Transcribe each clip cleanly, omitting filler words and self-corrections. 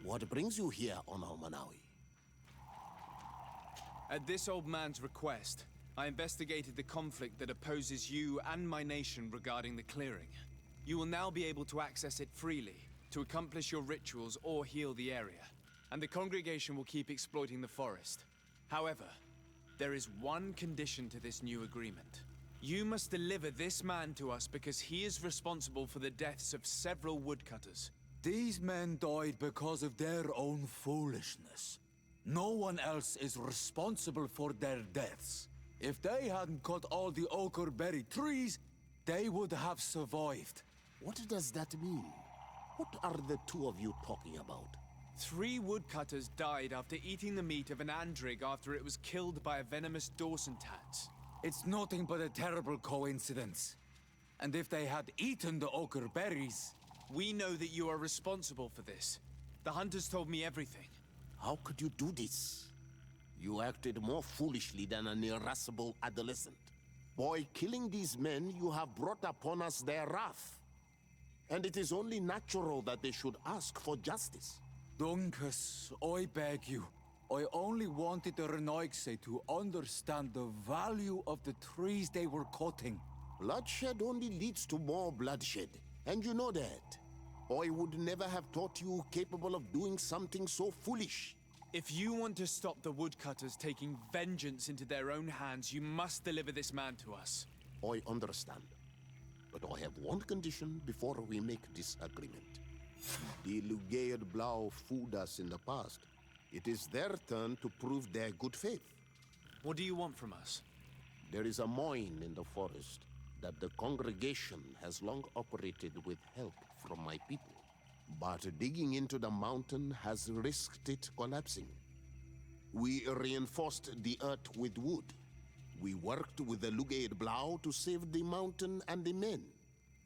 What brings you here on Almanawi? At this old man's request, I investigated the conflict that opposes you and my nation regarding the clearing. You will now be able to access it freely, to accomplish your rituals or heal the area. And the congregation will keep exploiting the forest. However, there is one condition to this new agreement. You must deliver this man to us because he is responsible for the deaths of several woodcutters. These men died because of their own foolishness. No one else is responsible for their deaths. If they hadn't cut all the oakerberry trees, they would have survived. What does that mean? What are the two of you talking about? 3 woodcutters died after eating the meat of an andrig after it was killed by a venomous Dawson tat. It's nothing but a terrible coincidence. And if they had eaten the ochre berries... We know that you are responsible for this. The hunters told me everything. How could you do this? You acted more foolishly than an irascible adolescent. By killing these men, you have brought upon us their wrath. And it is only natural that they should ask for justice. Dunkus, I beg you. I only wanted the Renoigse to understand the value of the trees they were cutting. Bloodshed only leads to more bloodshed, and you know that. I would never have thought you capable of doing something so foolish. If you want to stop the woodcutters taking vengeance into their own hands, you must deliver this man to us. I understand. But I have one condition before we make this agreement. The Lugaid Blau fooled us in the past. It is their turn to prove their good faith. What do you want from us? There is a mine in the forest that the congregation has long operated with help from my people. But digging into the mountain has risked it collapsing. We reinforced the earth with wood. We worked with the Lugaid Blau to save the mountain and the men.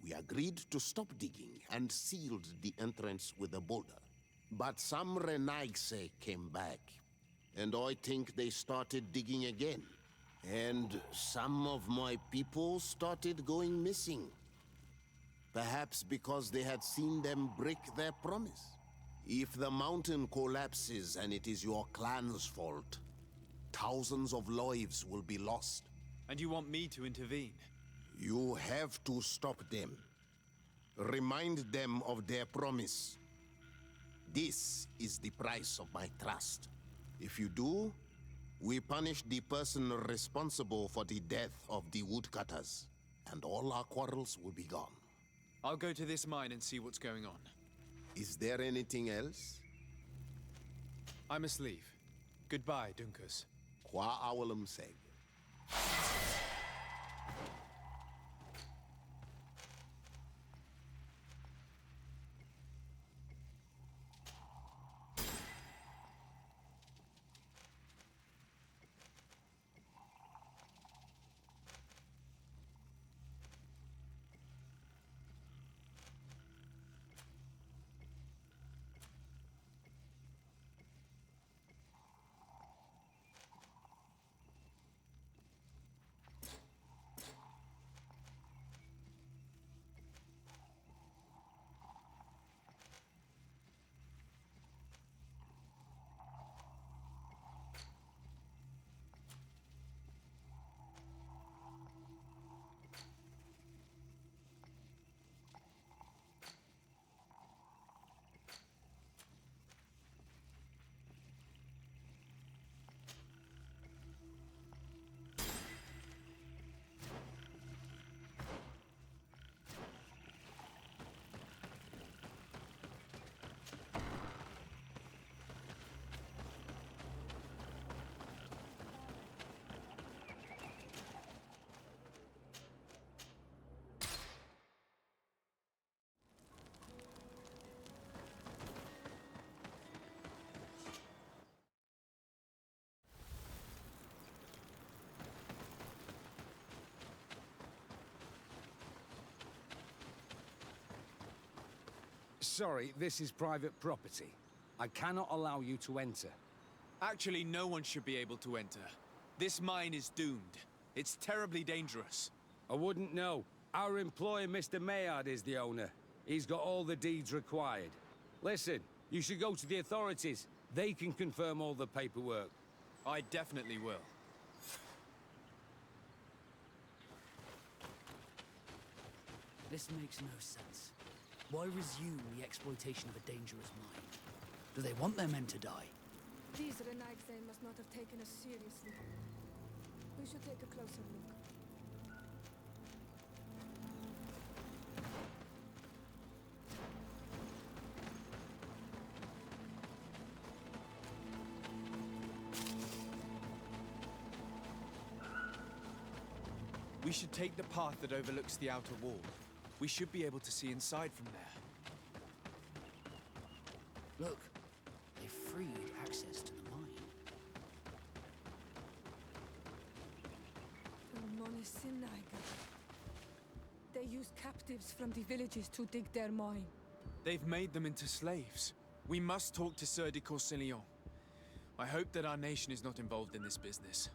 We agreed to stop digging and sealed the entrance with a boulder. But some Renaigse came back, and I think they started digging again. And some of my people started going missing. Perhaps because they had seen them break their promise. If the mountain collapses and it is your clan's fault, thousands of lives will be lost. And you want me to intervene? You have to stop them. Remind them of their promise. This is the price of my trust. If you do, we punish the person responsible for the death of the woodcutters, and all our quarrels will be gone. I'll go to this mine and see what's going on. Is there anything else? I must leave. Goodbye, Dunkus. Qua awalum seg. Sorry, this is private property. I cannot allow you to enter. Actually, no one should be able to enter. This mine is doomed. It's terribly dangerous. I wouldn't know. Our employee, Mr. Maillard, is the owner. He's got all the deeds required. Listen, You should go to the authorities. They can confirm all the paperwork. I definitely will. This makes no sense. Why resume the exploitation of a dangerous mind? Do they want their men to die? These Renegade must not have taken us seriously. We should take a closer look. We should take the path that overlooks the outer wall. We should be able to see inside from there. Look, they freed access to the mine. They use captives from the villages to dig their mine. They've made them into slaves. We must talk to Sieur de Courcillon. I hope that our nation is not involved in this business.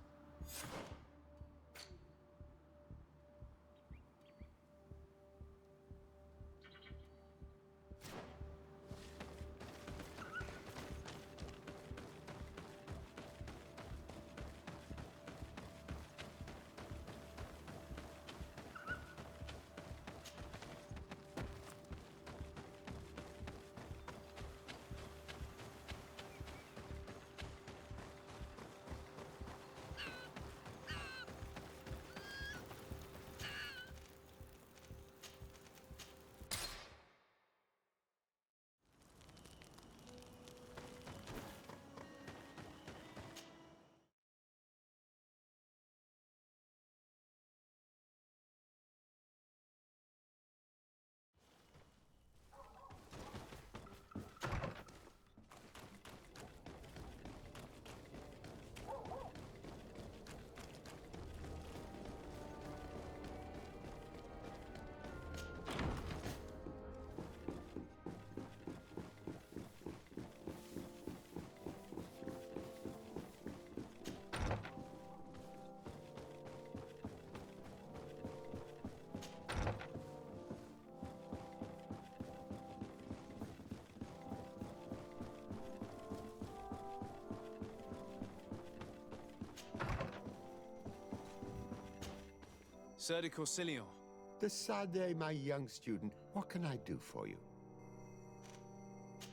Sieur de Courcillon. Decidez, my young student, what can I do for you?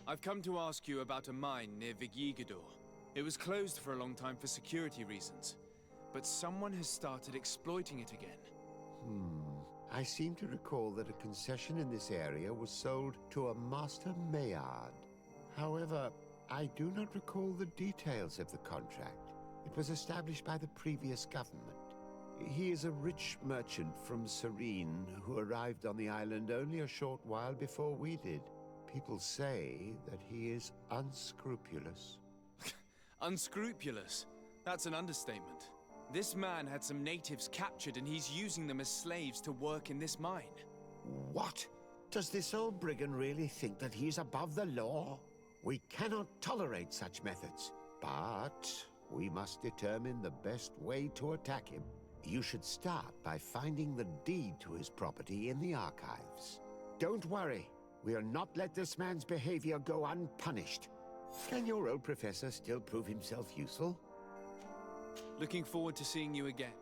I've come to ask you about a mine near Vigigador. It was closed for a long time for security reasons, but someone has started exploiting it again. I seem to recall that a concession in this area was sold to a Master Maillard. However, I do not recall the details of the contract. It was established by the previous government. He is a rich merchant from Serene who arrived on the island only a short while before we did. People say that he is unscrupulous. Unscrupulous? That's an understatement. This man had some natives captured and he's using them as slaves to work in this mine. What? Does this old brigand really think that he's above the law? We cannot tolerate such methods, but we must determine the best way to attack him. You should start by finding the deed to his property in the archives. Don't worry, we'll not let this man's behavior go unpunished. Can your old professor still prove himself useful? Looking forward to seeing you again.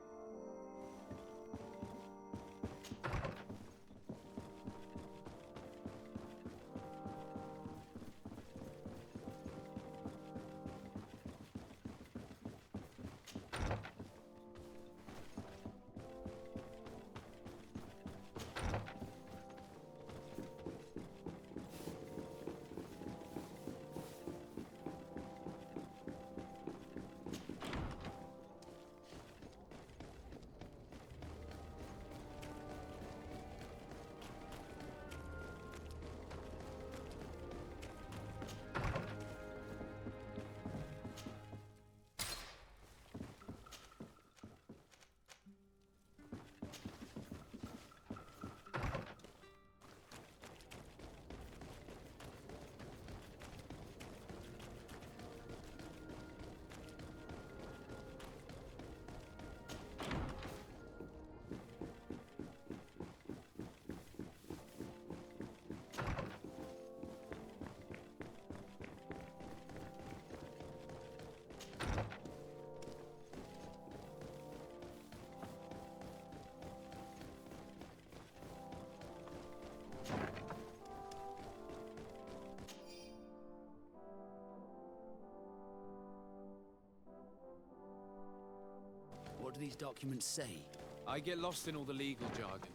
What do these documents say? I get lost in all the legal jargon.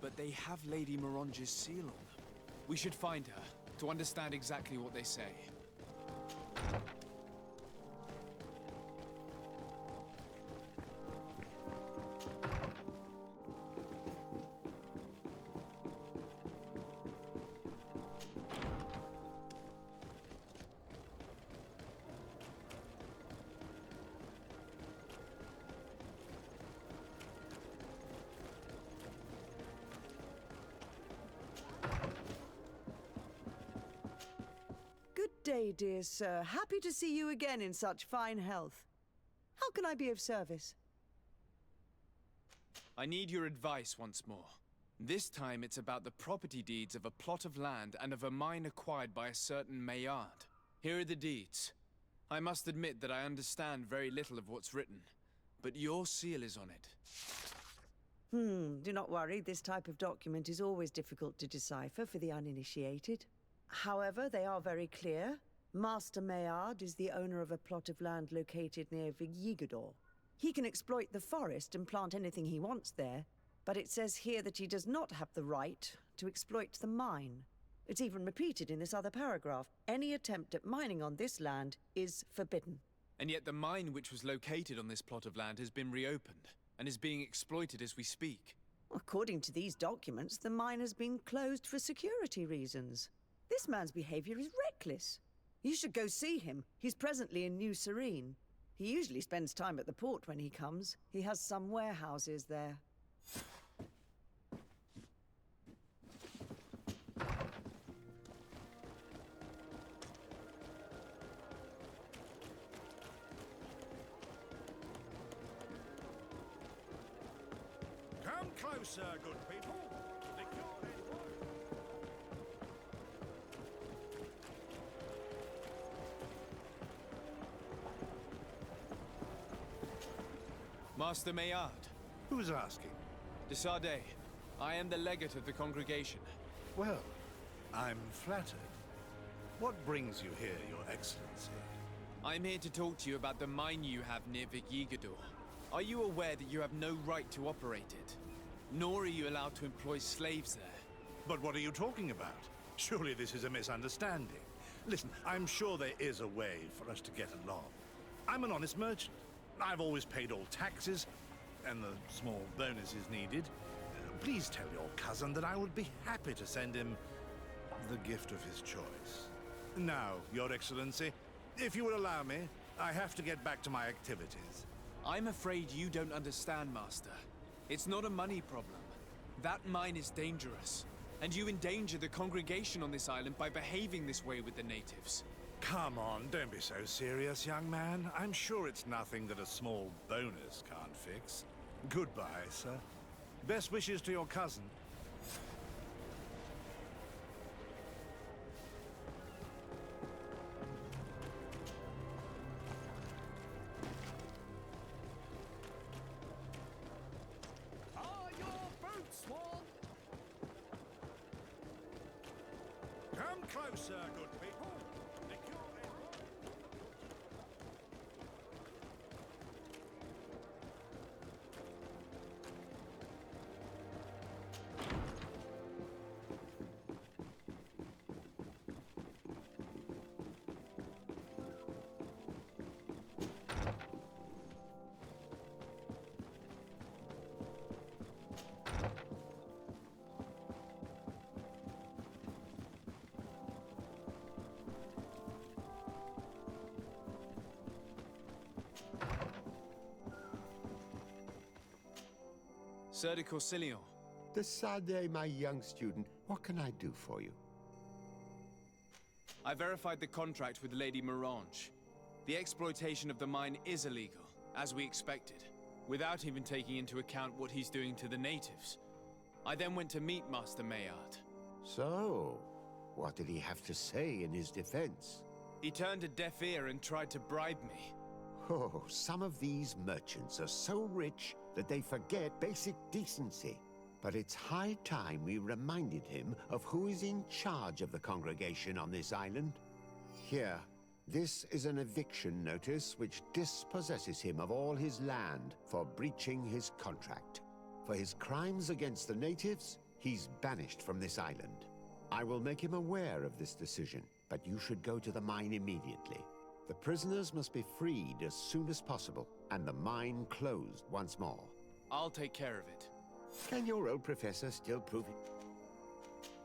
But they have Lady Mirange's seal on them. We should find her, to understand exactly what they say. Good day, dear sir. Happy to see you again in such fine health. How can I be of service? I need your advice once more. This time it's about the property deeds of a plot of land and of a mine acquired by a certain Maillard. Here are the deeds. I must admit that I understand very little of what's written, but your seal is on it. Do not worry. This type of document is always difficult to decipher for the uninitiated. However, they are very clear. Master Maillard is the owner of a plot of land located near Vigigador. He can exploit the forest and plant anything he wants there, but it says here that he does not have the right to exploit the mine. It's even repeated in this other paragraph. Any attempt at mining on this land is forbidden. And yet the mine which was located on this plot of land has been reopened, and is being exploited as we speak. According to these documents, the mine has been closed for security reasons. This man's behavior is reckless. You should go see him. He's presently in New Serene. He usually spends time at the port when he comes. He has some warehouses there. Come closer, good people. The cure is working. Master Maillard. Who's asking? De Sardet. I am the legate of the congregation. Well, I'm flattered. What brings you here, Your Excellency? I'm here to talk to you about the mine you have near Vigigador. Are you aware that you have no right to operate it? Nor are you allowed to employ slaves there. But what are you talking about? Surely this is a misunderstanding. Listen, I'm sure there is a way for us to get along. I'm an honest merchant. I've always paid all taxes, and the small bonuses needed. Please tell your cousin that I would be happy to send him the gift of his choice. Now, Your Excellency, if you will allow me, I have to get back to my activities. I'm afraid you don't understand, Master. It's not a money problem. That mine is dangerous, and you endanger the congregation on this island by behaving this way with the natives. Come on, don't be so serious, young man. I'm sure it's nothing that a small bonus can't fix. Goodbye, sir. Best wishes to your cousin. Are your boots warm? Come closer, good people. The cure is Sir de Corsillon. De Sardet, my young student, what can I do for you? I verified the contract with Lady Mirange. The exploitation of the mine is illegal, as we expected, without even taking into account what he's doing to the natives. I then went to meet Master Maillard. So, what did he have to say in his defense? He turned a deaf ear and tried to bribe me. Oh, some of these merchants are so rich that they forget basic decency. But it's high time we reminded him of who is in charge of the congregation on this island. Here, This is an eviction notice which dispossesses him of all his land for breaching his contract. For his crimes against the natives, he's banished from this island. I will make him aware of this decision, but you should go to the mine immediately. The prisoners must be freed as soon as possible, and the mine closed once more. I'll take care of it. Can your old professor still prove it?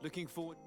Looking forward...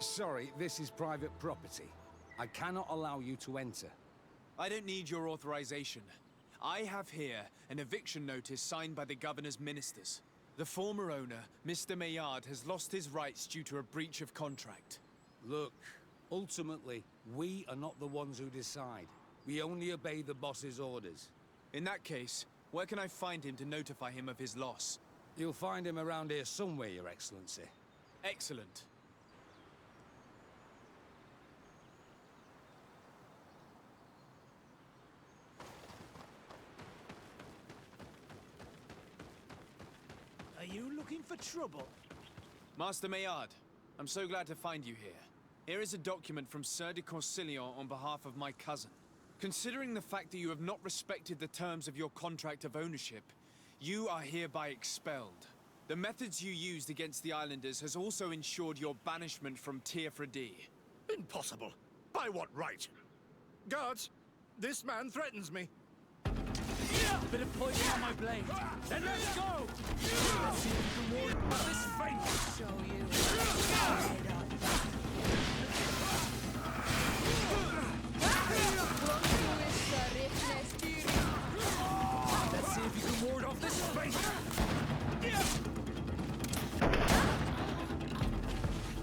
Sorry, this is private property. I cannot allow you to enter. I don't need your authorization. I have here an eviction notice signed by the governor's ministers. The former owner, Mr. Maillard, has lost his rights due to a breach of contract. Look, ultimately, we are not the ones who decide. We only obey the boss's orders. In that case, where can I find him to notify him of his loss? You'll find him around here somewhere, Your Excellency. Excellent. Are you looking for trouble? Master Maillard, I'm so glad to find you here. Here is a document from Sir de Corsillon on behalf of my cousin. Considering the fact that you have not respected the terms of your contract of ownership, you are hereby expelled. The methods you used against the islanders has also ensured your banishment from Tierfredi. Impossible. By what right? Guards, this man threatens me. Bit of poison on my blade. Then let's go! Let's see if you can ward off this fate. Show you. Let's see if you can ward off this fate.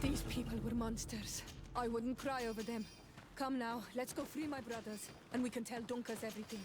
These people were monsters. I wouldn't cry over them. Come now, let's go free my brothers, and we can tell Dunkas everything.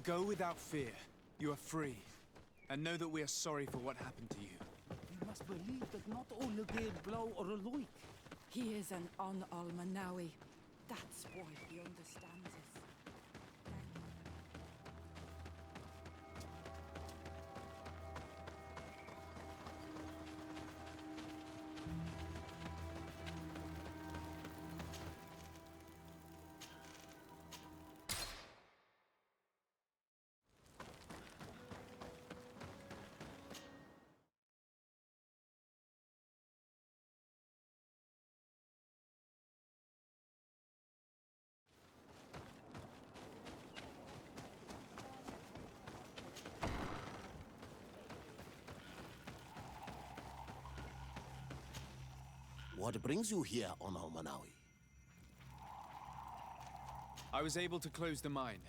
Go without fear. You are free. And know that we are sorry for what happened to you. You must believe that not all the gay blow are alike. He is an Almanawi. That's why he understands us. What brings you here on Almanawi? I was able to close the mine.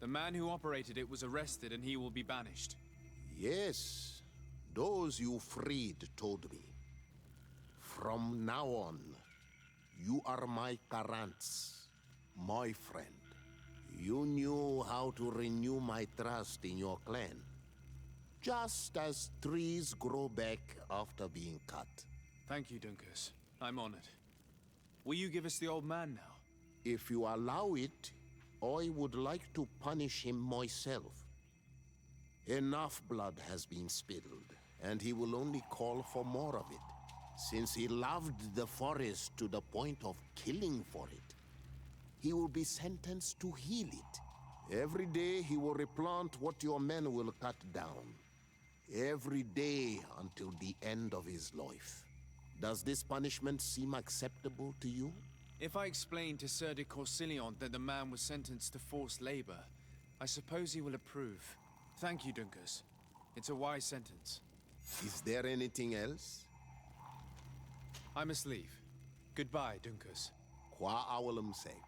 The man who operated it was arrested and he will be banished. Yes, those you freed told me. From now on, You are my Karants, my friend. You knew how to renew my trust in your clan. Just as trees grow back after being cut. Thank you, Dunkus. I'm honored. Will you give us the old man now? If you allow it, I would like to punish him myself. Enough blood has been spilled, and he will only call for more of it, since he loved the forest to the point of killing for it. He will be sentenced to heal it. Every day he will replant what your men will cut down. Every day until the end of his life. Does this punishment seem acceptable to you? If I explain to Sir de Corsillon that the man was sentenced to forced labor, I suppose he will approve. Thank you, Dunkus. It's a wise sentence. Is there anything else? I must leave. Goodbye, Dunkus. Qua awalum seg.